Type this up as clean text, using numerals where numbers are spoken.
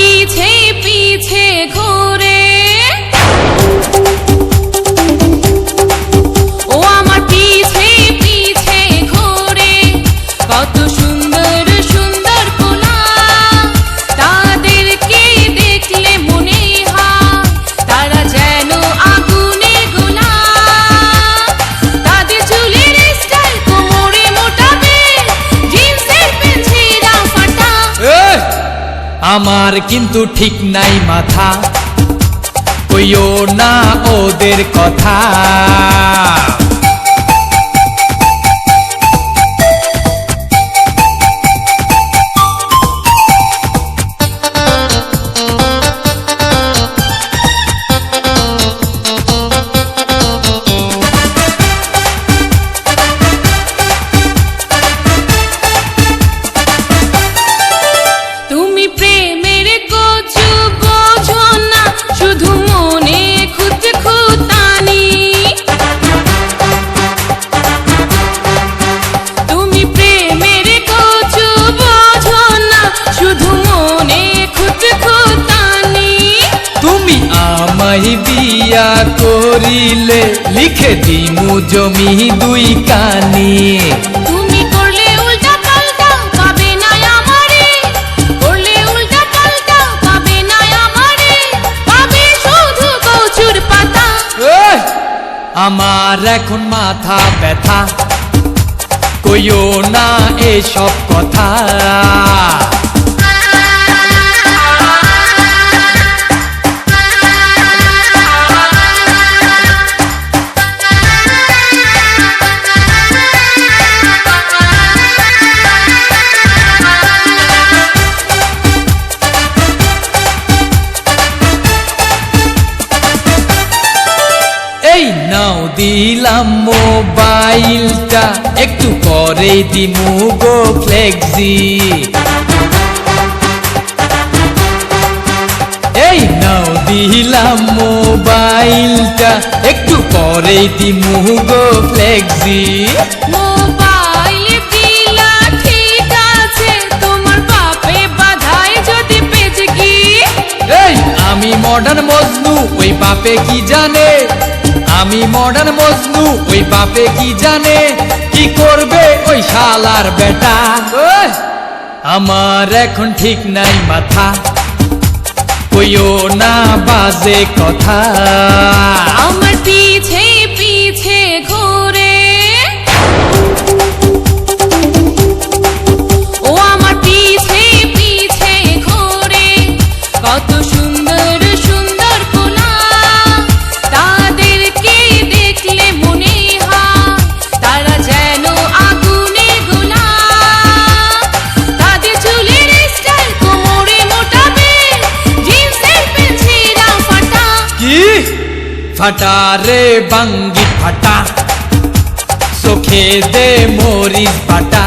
পিছে পিছে ঘোরে, ও আমার পিছে পিছে ঘোরে। কত সুন্দর সুন্দর পোলা, তাদেরকে দেখলে মনে হয় তারা যেন আগুনে গোলা। তাদের চুলের স্টাইল কোমরে মোটা বেল, জিন্সের প্যান্ট ছেঁড়া ফাটা। আমার কিন্তু ঠিক নাই মাথা, কইও না ওদের কথা। তুমি প্রেমের কচু বোঝো না, শুধু মনে খুঁতখুঁতানি। তুমি প্রেমের কচু বোঝো না, শুধু মনে খুঁতখুঁতানি। তুমি আমায় বিয়া করিলে লিখে দিমু জমি দুই কানি। তুমি করলে উল্টা পাল্টা পাবে না আমারে, করলে উল্টা পাল্টা পাবে না আমারে, পাবে শুধু কচুর পাতা। আমার এখন মাথা ব্যথা, কইও না এসব কথা। এই নাও দিলাম মোবাইলটা, একটু পরে দিমু গো ফ্লেক্সি। এই নাও দিলাম মোবাইলটা, একটু পরে দিমু গো ফ্লেক্সি। মোবাইল দিলা ঠিক আছে, তোমার বাপে বাধায় যদি পেজে কি। এই আমি মডার্ন মজনু, ওই বাপে কি জানে। আমি মডার্ন মজনু, ওই বাপে কি জানে। কি করবে ওই শালার বেটা। আমার এখন ঠিক নাই মাথা, কইও না বাজে কথা। আমার পিছে পিছে ঘোরে, ও আমার পিছে পিছে ঘোরে। কত সুন্দর সুন্দর পোলা, তাদেরকে দেখলে মনে হয় তারা যেন আগুনে গোলা। তাদের চুলের স্টাইল কোমরে মোটা বেল, জিন্সের প্যান্ট ছেঁড়া ফাটা। কি ফাটা রে বাঙ্গি ফাটা, চোখে দে মরিচ বাটা।